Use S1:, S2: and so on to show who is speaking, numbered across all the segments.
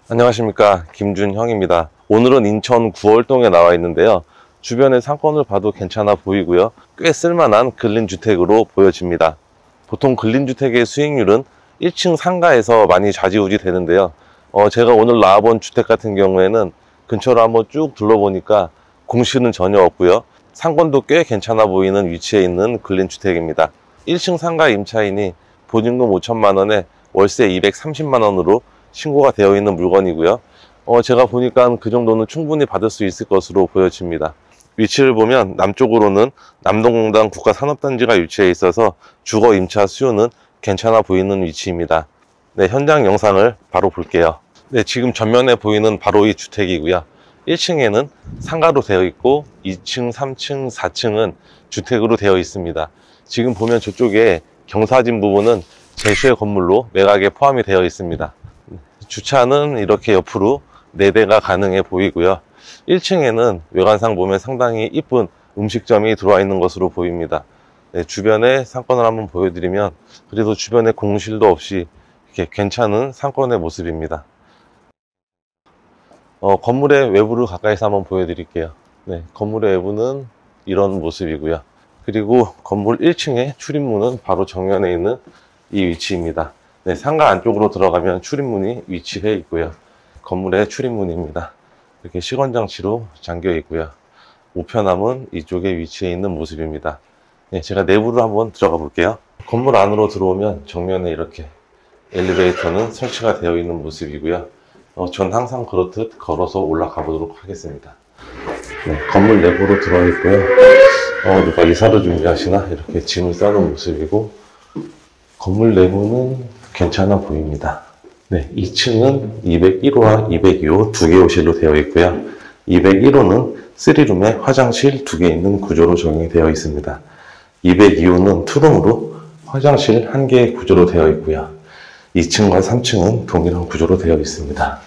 S1: 안녕하십니까, 김준형입니다. 오늘은 인천 구월동에 나와 있는데요. 주변의 상권을 봐도 괜찮아 보이고요. 꽤 쓸만한 근린주택으로 보여집니다. 보통 근린주택의 수익률은 1층 상가에서 많이 좌지우지 되는데요. 제가 오늘 나와본 주택 같은 경우에는 근처를 한번 쭉 둘러보니까 공실은 전혀 없고요. 상권도 꽤 괜찮아 보이는 위치에 있는 근린주택입니다. 1층 상가 임차인이 보증금 5천만 원에 월세 230만 원으로 신고가 되어 있는 물건이고요. 제가 보니까 그 정도는 충분히 받을 수 있을 것으로 보여집니다. 위치를 보면 남쪽으로는 남동공단 국가산업단지가 위치해 있어서 주거 임차 수요는 괜찮아 보이는 위치입니다. 네, 현장 영상을 바로 볼게요. 네, 지금 전면에 보이는 바로 이 주택이고요. 1층에는 상가로 되어 있고 2층, 3층, 4층은 주택으로 되어 있습니다. 지금 보면 저쪽에 경사진 부분은 제수의 건물로 매각에 포함이 되어 있습니다. 주차는 이렇게 옆으로 4대가 가능해 보이고요. 1층에는 외관상 보면 상당히 이쁜 음식점이 들어와 있는 것으로 보입니다. 네, 주변의 상권을 한번 보여드리면 그래도 주변에 공실도 없이 이렇게 괜찮은 상권의 모습입니다. 건물의 외부를 가까이서 한번 보여드릴게요. 네, 건물의 외부는 이런 모습이고요. 그리고 건물 1층의 출입문은 바로 정면에 있는 이 위치입니다. 네, 상가 안쪽으로 들어가면 출입문이 위치해 있고요. 건물의 출입문입니다. 이렇게 시건장치로 잠겨 있고요. 우편함은 이쪽에 위치해 있는 모습입니다. 네, 제가 내부로 한번 들어가 볼게요. 건물 안으로 들어오면 정면에 이렇게 엘리베이터는 설치가 되어 있는 모습이고요. 전 항상 그렇듯 걸어서 올라가 보도록 하겠습니다. 네, 건물 내부로 들어와 있고요. 누가 이사를 준비하시나 이렇게 짐을 싸는 모습이고, 건물 내부는 괜찮아 보입니다. 네, 2층은 201호와 202호 두 개 호실로 되어 있고요. 201호는 3룸에 화장실 2개 있는 구조로 적용이 되어 있습니다. 202호는 투룸으로 화장실 1개의 구조로 되어 있고요. 2층과 3층은 동일한 구조로 되어 있습니다.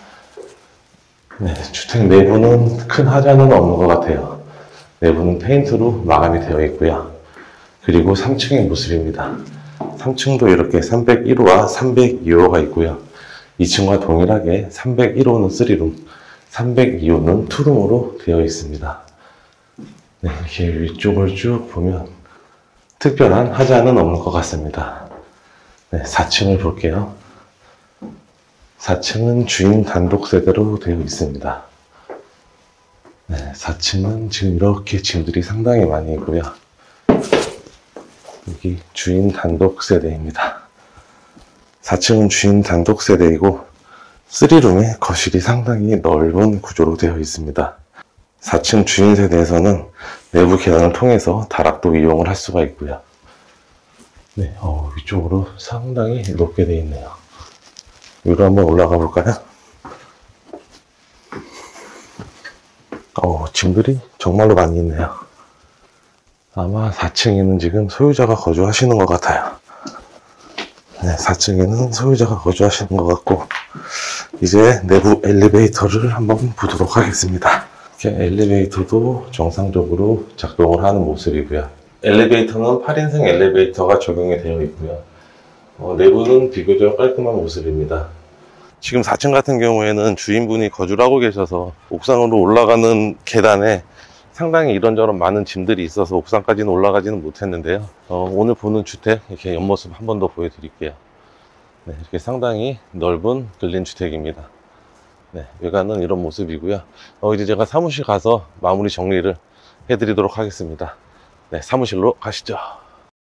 S1: 네, 주택 내부는 큰 하자는 없는 것 같아요. 내부는 페인트로 마감이 되어 있고요. 그리고 3층의 모습입니다. 3층도 이렇게 301호와 302호가 있고요. 2층과 동일하게 301호는 3룸, 302호는 투룸으로 되어 있습니다. 네, 이렇게 위쪽을 쭉 보면 특별한 하자는 없는 것 같습니다. 네, 4층을 볼게요. 4층은 주인 단독 세대로 되어 있습니다. 네, 4층은 지금 이렇게 짐들이 상당히 많이 있고요. 여기 주인 단독 세대입니다. 4층은 주인 단독 세대이고 3룸의 거실이 상당히 넓은 구조로 되어 있습니다. 4층 주인 세대에서는 내부 계단을 통해서 다락도 이용을 할 수가 있고요. 네, 위쪽으로 상당히 높게 되어 있네요. 위로 한번 올라가 볼까요? 짐들이 정말로 많이 있네요. 아마 4층에는 지금 소유자가 거주하시는 것 같아요. 네, 4층에는 소유자가 거주하시는 것 같고, 이제 내부 엘리베이터를 한번 보도록 하겠습니다. 이렇게 엘리베이터도 정상적으로 작동을 하는 모습이고요. 엘리베이터는 8인승 엘리베이터가 적용이 되어 있고요. 내부는 비교적 깔끔한 모습입니다. 지금 4층 같은 경우에는 주인분이 거주를 하고 계셔서 옥상으로 올라가는 계단에 상당히 이런저런 많은 짐들이 있어서 옥상까지는 올라가지는 못했는데요. 오늘 보는 주택 이렇게 옆모습 한 번 더 보여드릴게요. 네, 이렇게 상당히 넓은 근린주택입니다. 네, 외관은 이런 모습이고요. 이제 제가 사무실 가서 마무리 정리를 해드리도록 하겠습니다. 네, 사무실로 가시죠.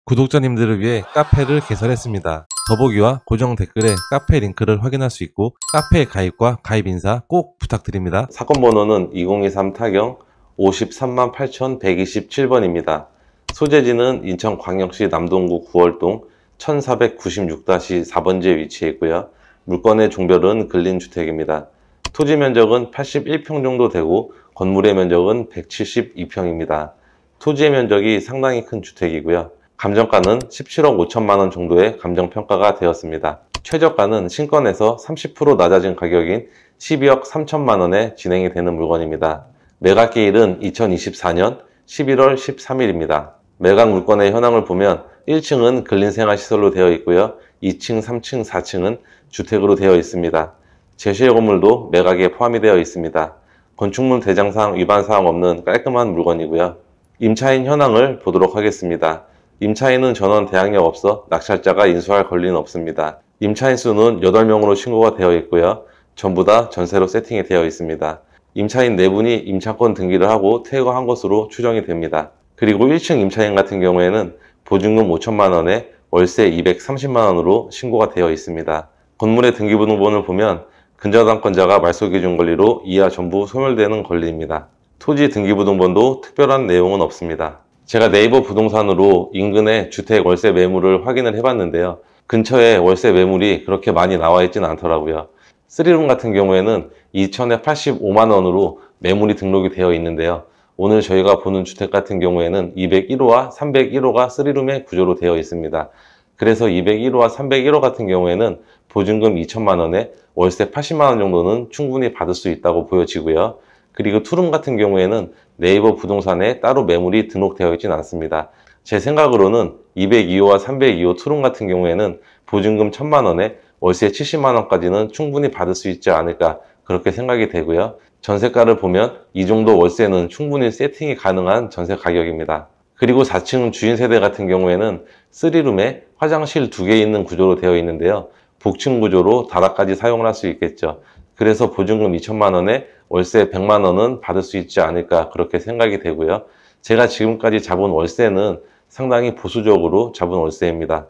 S1: 구독자님들을 위해 카페를 개설했습니다. 더보기와 고정 댓글에 카페 링크를 확인할 수 있고, 카페 가입과 가입 인사 꼭 부탁드립니다. 사건 번호는 2023 타경 538,127번입니다. 소재지는 인천광역시 남동구 구월동 1496-4번지에 위치해 있고요. 물건의 종별은 근린주택입니다. 토지 면적은 81평 정도 되고 건물의 면적은 172평입니다. 토지의 면적이 상당히 큰 주택이고요. 감정가는 17억 5천만 원 정도의 감정평가가 되었습니다. 최저가는 신건에서 30% 낮아진 가격인 12억 3천만 원에 진행이 되는 물건입니다. 매각기일은 2024년 11월 13일입니다. 매각 물건의 현황을 보면 1층은 근린생활시설로 되어 있고요. 2층, 3층, 4층은 주택으로 되어 있습니다. 제시의 건물도 매각에 포함이 되어 있습니다. 건축물 대장상 위반 사항 없는 깔끔한 물건이고요. 임차인 현황을 보도록 하겠습니다. 임차인은 전원 대항력 없어 낙찰자가 인수할 권리는 없습니다. 임차인 수는 8명으로 신고가 되어 있고요. 전부 다 전세로 세팅이 되어 있습니다. 임차인 4분이 임차권 등기를 하고 퇴거한 것으로 추정이 됩니다. 그리고 1층 임차인 같은 경우에는 보증금 5천만 원에 월세 230만 원으로 신고가 되어 있습니다. 건물의 등기부등본을 보면 근저당권자가 말소기준 권리로 이하 전부 소멸되는 권리입니다. 토지 등기부등본도 특별한 내용은 없습니다. 제가 네이버 부동산으로 인근의 주택 월세 매물을 확인을 해봤는데요. 근처에 월세 매물이 그렇게 많이 나와 있지는 않더라고요. 3룸 같은 경우에는 2천에 85만 원으로 매물이 등록이 되어 있는데요. 오늘 저희가 보는 주택 같은 경우에는 201호와 301호가 3룸의 구조로 되어 있습니다. 그래서 201호와 301호 같은 경우에는 보증금 2천만 원에 월세 80만 원 정도는 충분히 받을 수 있다고 보여지고요. 그리고 투룸 같은 경우에는 네이버 부동산에 따로 매물이 등록되어 있지는 않습니다. 제 생각으로는 202호와 302호 투룸 같은 경우에는 보증금 1,000만 원에 월세 70만 원까지는 충분히 받을 수 있지 않을까 그렇게 생각이 되고요. 전세가를 보면 이 정도 월세는 충분히 세팅이 가능한 전세 가격입니다. 그리고 4층 주인 세대 같은 경우에는 3룸에 화장실 2개 있는 구조로 되어 있는데요. 복층 구조로 다락까지 사용을 할 수 있겠죠. 그래서 보증금 2천만 원에 월세 100만 원은 받을 수 있지 않을까 그렇게 생각이 되고요. 제가 지금까지 잡은 월세는 상당히 보수적으로 잡은 월세입니다.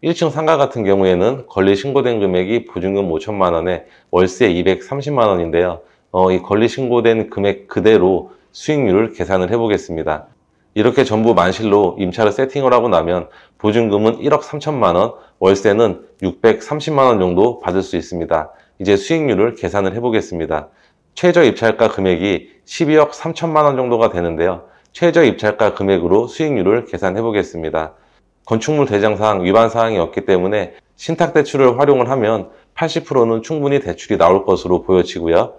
S1: 1층 상가 같은 경우에는 권리 신고된 금액이 보증금 5천만 원에 월세 230만 원인데요. 이 권리 신고된 금액 그대로 수익률을 계산을 해보겠습니다. 이렇게 전부 만실로 임차를 세팅을 하고 나면 보증금은 1억 3천만 원, 월세는 630만 원 정도 받을 수 있습니다. 이제 수익률을 계산을 해보겠습니다. 최저 입찰가 금액이 12억 3천만 원 정도가 되는데요. 최저 입찰가 금액으로 수익률을 계산해 보겠습니다. 건축물 대장상 위반 사항이 없기 때문에 신탁대출을 활용을 하면 80%는 충분히 대출이 나올 것으로 보여지고요.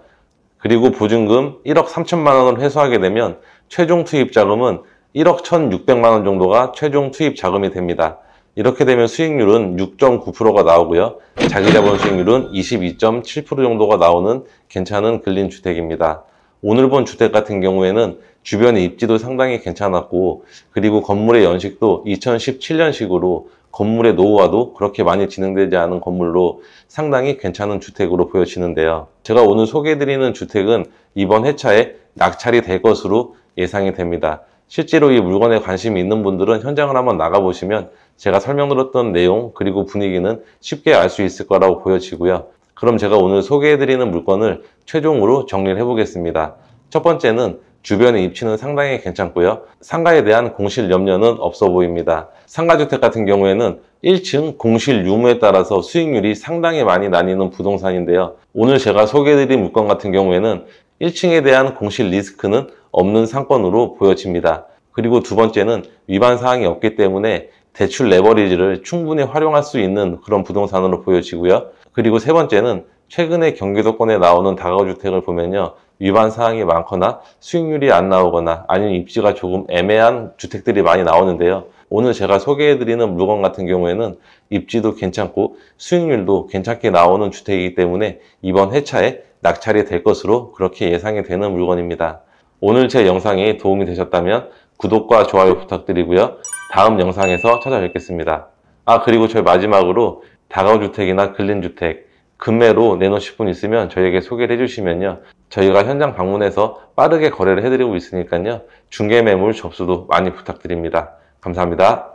S1: 그리고 보증금 1억 3천만 원을 회수하게 되면 최종 투입 자금은 1억 1,600만 원 정도가 최종 투입 자금이 됩니다. 이렇게 되면 수익률은 6.9%가 나오고요. 자기자본 수익률은 22.7% 정도가 나오는 괜찮은 근린주택입니다. 오늘 본 주택 같은 경우에는 주변의 입지도 상당히 괜찮았고, 그리고 건물의 연식도 2017년식으로 건물의 노후화도 그렇게 많이 진행되지 않은 건물로 상당히 괜찮은 주택으로 보여지는데요. 제가 오늘 소개해드리는 주택은 이번 회차에 낙찰이 될 것으로 예상이 됩니다. 실제로 이 물건에 관심이 있는 분들은 현장을 한번 나가보시면 제가 설명드렸던 내용 그리고 분위기는 쉽게 알 수 있을 거라고 보여지고요. 그럼 제가 오늘 소개해드리는 물건을 최종으로 정리를 해보겠습니다. 첫 번째는 주변의 입지는 상당히 괜찮고요. 상가에 대한 공실 염려는 없어 보입니다. 상가주택 같은 경우에는 1층 공실 유무에 따라서 수익률이 상당히 많이 나뉘는 부동산인데요. 오늘 제가 소개해드린 물건 같은 경우에는 1층에 대한 공실 리스크는 없는 상권으로 보여집니다. 그리고 두 번째는 위반 사항이 없기 때문에 대출 레버리지를 충분히 활용할 수 있는 그런 부동산으로 보여지고요. 그리고 세 번째는 최근에 경기도권에 나오는 다가구주택을 보면요. 위반 사항이 많거나 수익률이 안 나오거나 아니면 입지가 조금 애매한 주택들이 많이 나오는데요. 오늘 제가 소개해드리는 물건 같은 경우에는 입지도 괜찮고 수익률도 괜찮게 나오는 주택이기 때문에 이번 회차에 낙찰이 될 것으로 그렇게 예상이 되는 물건입니다. 오늘 제 영상이 도움이 되셨다면 구독과 좋아요 부탁드리고요. 다음 영상에서 찾아뵙겠습니다. 그리고 저희 마지막으로 다가구주택이나 근린주택 급매로 내놓으실 분 있으면 저희에게 소개를 해주시면요. 저희가 현장 방문해서 빠르게 거래를 해드리고 있으니까요. 중개매물 접수도 많이 부탁드립니다. 감사합니다.